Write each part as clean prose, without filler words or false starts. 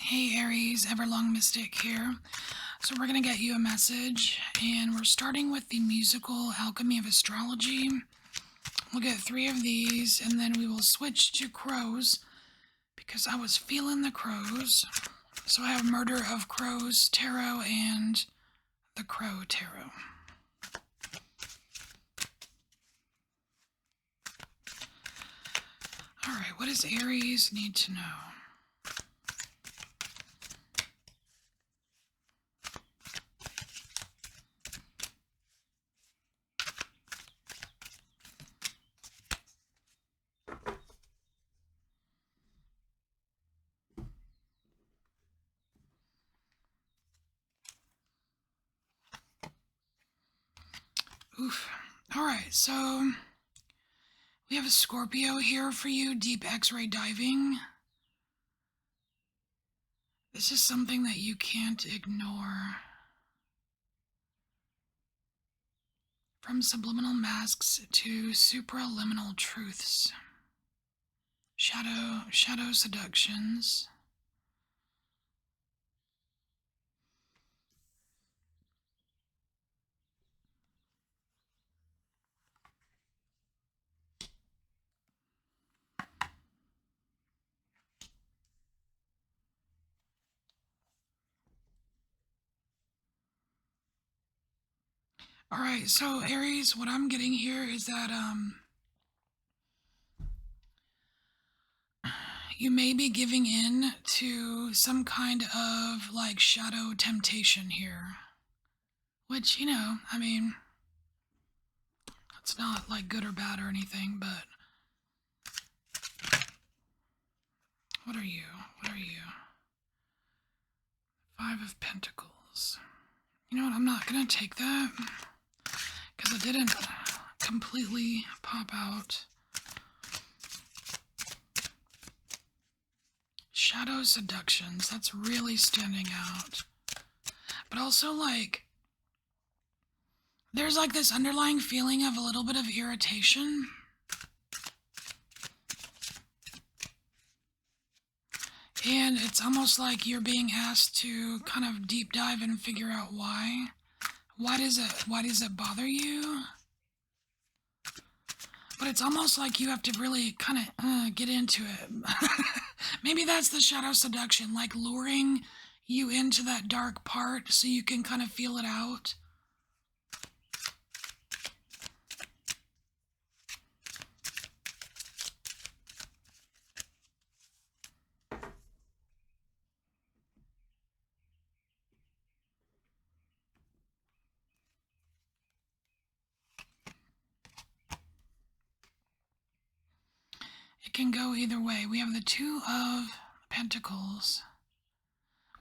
Hey Aries, EverlongMystic here. So we're going to get you a message, and we're starting with the musical alchemy of astrology. We'll get 3 of these, and then we will switch to crows, because I was feeling the crows. So I have Murder of Crows Tarot and the Crow Tarot. Alright, what does Aries need to know? Oof. Alright, so we have a Scorpio here for you, deep X-ray diving. This is something that you can't ignore. From subliminal masks to supraliminal truths. Shadow seductions. Alright, so Aries, what I'm getting here is that you may be giving in to some kind of like shadow temptation here. Which, I mean, it's not like good or bad or anything, but what are you? What are you? 5 of Pentacles. You know what, I'm not gonna take that because it didn't completely pop out. Shadow seductions, that's really standing out. But also, like, there's like this underlying feeling of a little bit of irritation. And it's almost like you're being asked to kind of deep dive and figure out why. Why does it bother you? But it's almost like you have to really kind of get into it. Maybe that's the shadow seduction, like luring you into that dark part so you can kind of feel it out. It can go either way. We have the 2 of Pentacles.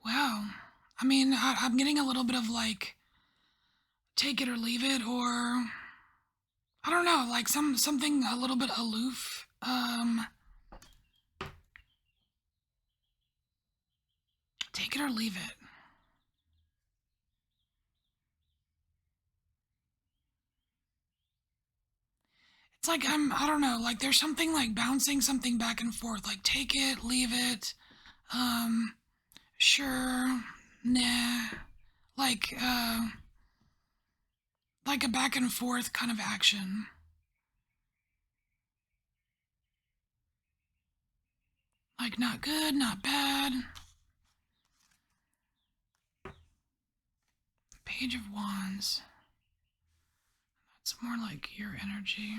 Wow. I mean, I'm getting a little bit of like, take it or leave it, or I don't know, like something a little bit aloof. Take it or leave it. It's like I don't know, like there's something like bouncing something back and forth, like take it, leave it, sure, nah, like a back and forth kind of action. Like not good, not bad. Page of Wands. That's more like your energy.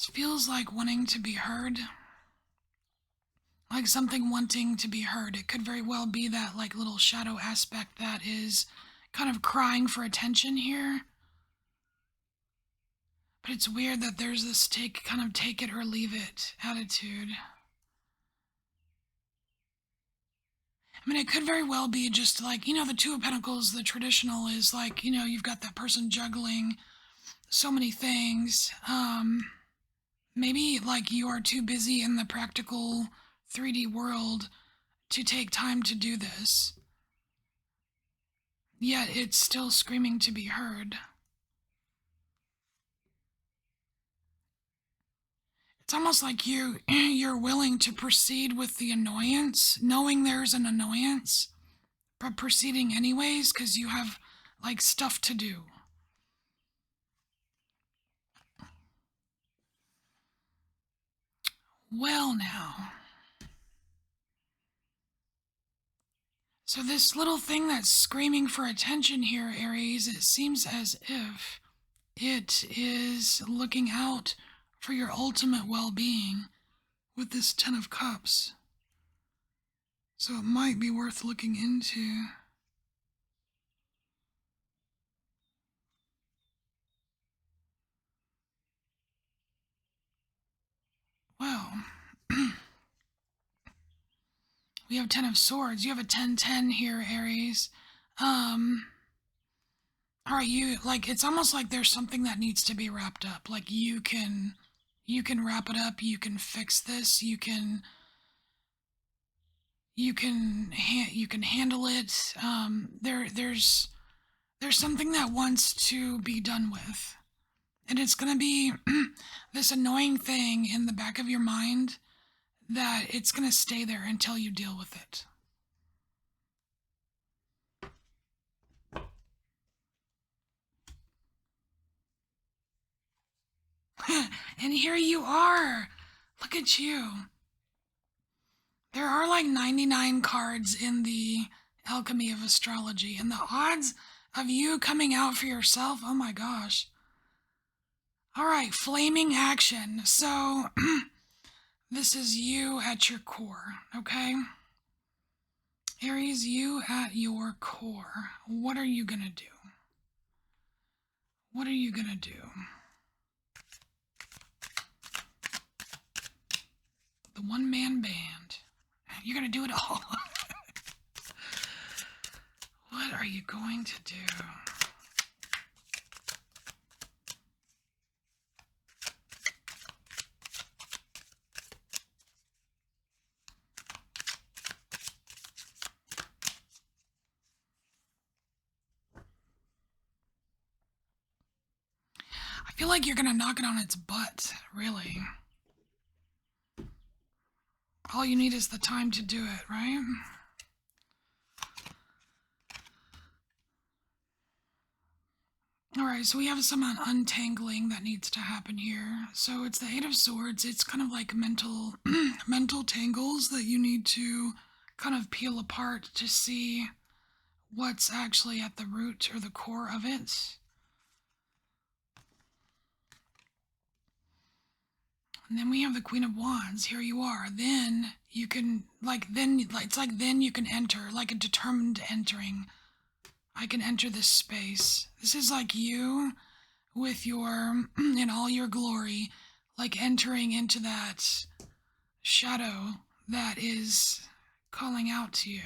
It feels like wanting to be heard. Like something wanting to be heard. It could very well be that like little shadow aspect that is kind of crying for attention here. But it's weird that there's this take it or leave it attitude. I mean, it could very well be just like, the 2 of Pentacles, the traditional is like, you've got that person juggling so many things. Maybe like you are too busy in the practical 3D world to take time to do this. yet it's still screaming to be heard. It's almost like you're willing to proceed with the annoyance, knowing there's an annoyance, but proceeding anyways because you have like stuff to do. Well, now. So this little thing that's screaming for attention here, Aries, it seems as if it is looking out for your ultimate well-being with this Ten of Cups. So it might be worth looking into. Well, we have Ten of Swords. You have a 10-10 here, Aries. All right, it's almost like there's something that needs to be wrapped up. Like you can wrap it up, you can fix this, you can handle it. There's something that wants to be done with. And it's going to be this annoying thing in the back of your mind that it's going to stay there until you deal with it. And here you are. Look at you. There are like 99 cards in the Alchemy of Astrology, and the odds of you coming out for yourself, oh my gosh. All right, flaming action. So this is you at your core, okay? Aries, you at your core. What are you gonna do? What are you gonna do? The one-man band. You're gonna do it all. What are you going to do? I feel like you're gonna knock it on its butt, really. All you need is the time to do it, right? Alright, so we have some untangling that needs to happen here. So it's the Eight of Swords. It's kind of like mental mental tangles that you need to kind of peel apart to see what's actually at the root or the core of it. And then we have the Queen of Wands. Here you are. Then you can, then you can enter, like a determined entering. I can enter this space. This is like you with your, in all your glory, like entering into that shadow that is calling out to you.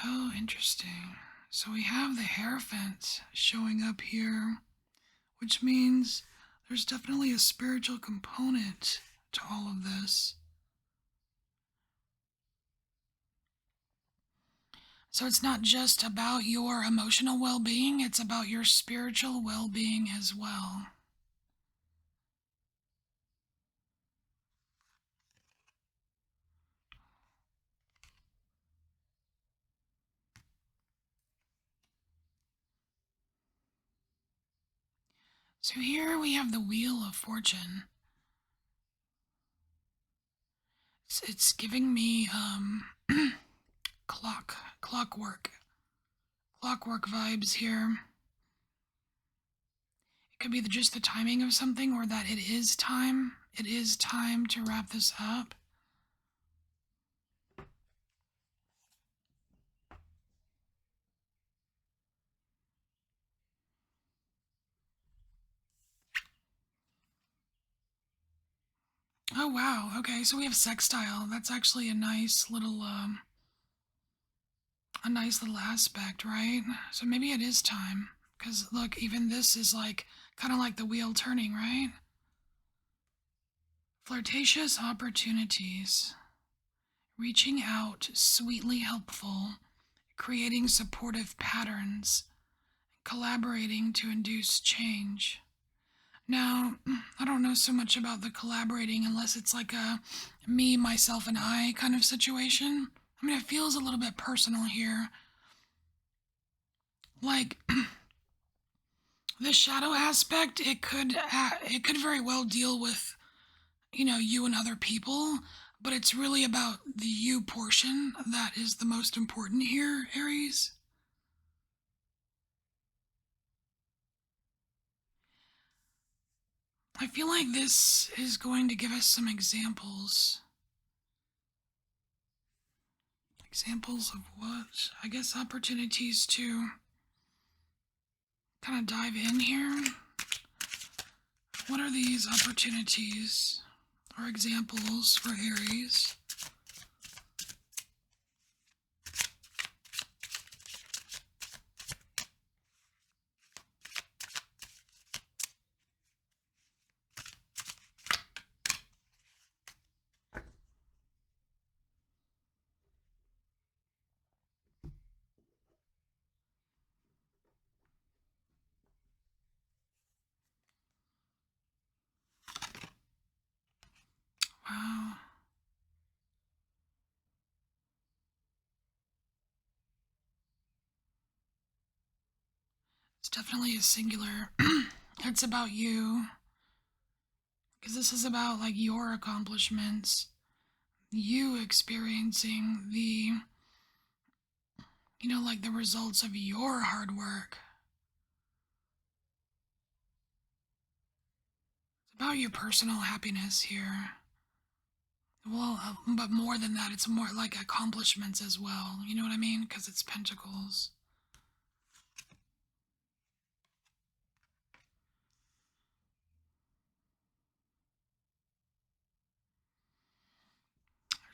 Oh, interesting. So we have the Hierophant showing up here, which means there's definitely a spiritual component to all of this. So it's not just about your emotional well-being, it's about your spiritual well-being as well. So here we have the Wheel of Fortune. It's giving me clockwork vibes here. It could be just the timing of something, or that it is time. It is time to wrap this up. Oh wow, okay, so we have sextile. That's actually a nice little aspect, right? So maybe it is time. Because look, even this is like kind of like the wheel turning, right? Flirtatious opportunities. reaching out, sweetly helpful, creating supportive patterns, collaborating to induce change. Now, I don't know so much about the collaborating unless it's like a me, myself, and I kind of situation. I mean, it feels a little bit personal here. Like the shadow aspect, it could very well deal with you and other people, but it's really about the you portion that is the most important here, Aries. I feel like this is going to give us some examples. Examples of what? I guess opportunities to kind of dive in here. What are these opportunities or examples for Aries? Wow. It's definitely a singular. It's about you. Because this is about like your accomplishments, you experiencing like the results of your hard work. It's about your personal happiness here. Well, but more than that, it's more like accomplishments as well. You know what I mean? Because it's pentacles.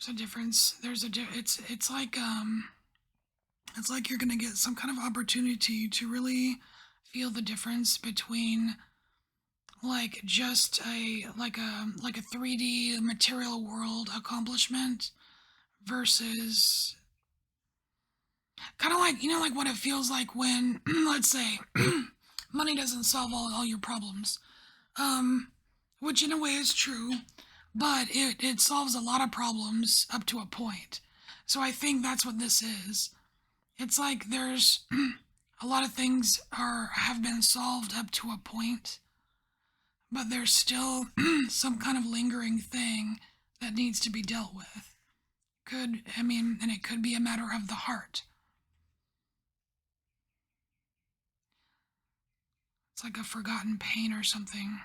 There's a difference. It's like you're gonna get some kind of opportunity to really feel the difference between like just a 3D material world accomplishment versus kind of like like what it feels like when let's say money doesn't solve all your problems, um which in a way is true, but it solves a lot of problems up to a point. So I think that's what this is. It's like there's a lot of things have been solved up to a point, but there's still some kind of lingering thing that needs to be dealt with. And it could be a matter of the heart. It's like a forgotten pain or something.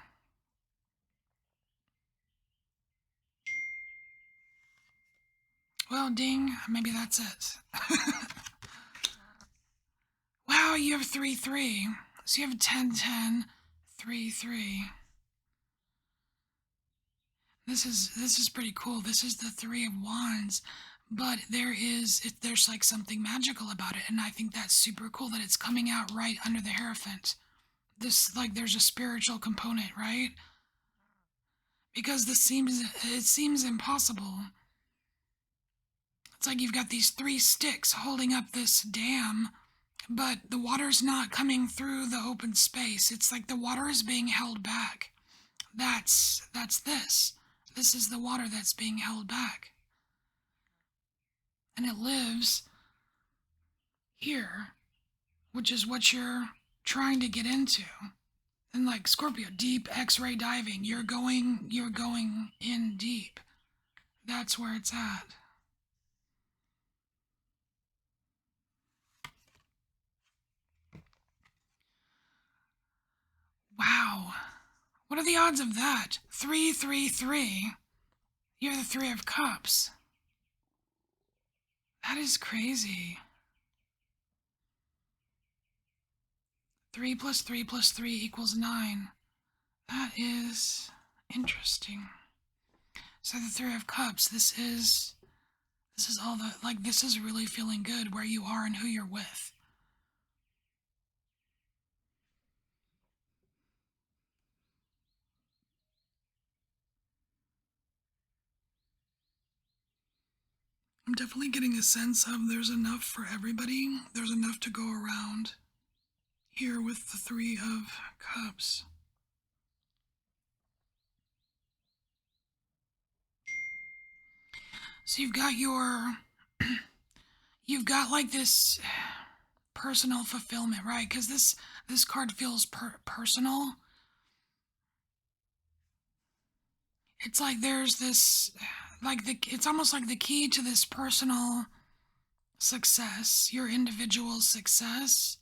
Well, ding, maybe that's it. Wow, you have 3-3. So you have 10-10-3-3. This is pretty cool. This is the 3 of Wands, but there's like something magical about it, and I think that's super cool that it's coming out right under the Hierophant. This like there's a spiritual component, right? Because it seems impossible. It's like you've got these 3 sticks holding up this dam, but the water's not coming through the open space. It's like the water is being held back. That's this. This is the water that's being held back. And it lives here, which is what you're trying to get into. And like Scorpio, deep X-ray diving, you're going in deep. That's where it's at. Wow. What are the odds of that? 3-3-3. You're the 3 of Cups. That is crazy. 3 plus 3 plus 3 equals 9. That is interesting. So the 3 of Cups, this is all the, like, this is really feeling good where you are and who you're with. I'm definitely getting a sense of there's enough for everybody. There's enough to go around here with the Three of Cups. So you've got like this personal fulfillment, right? Because this card feels personal. It's like there's this, it's almost like the key to this personal success, your individual success,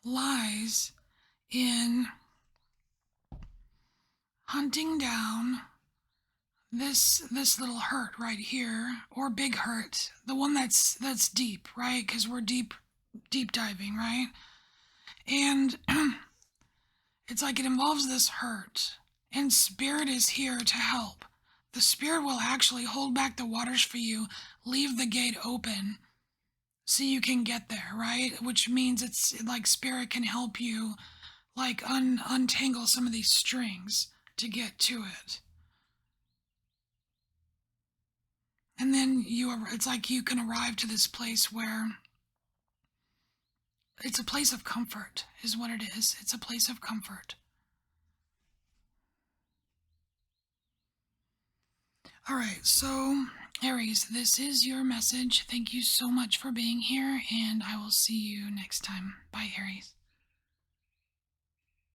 lies in hunting down this little hurt right here, or big hurt, the one that's deep, right? Because we're deep diving, right? And it's like it involves this hurt, and spirit is here to help. The spirit will actually hold back the waters for you, leave the gate open so you can get there, right? Which means it's like spirit can help you like untangle some of these strings to get to it. And then it's like you can arrive to this place where it's a place of comfort, is what it is. It's a place of comfort. All right, so Aries, this is your message. Thank you so much for being here, and I will see you next time. Bye, Aries.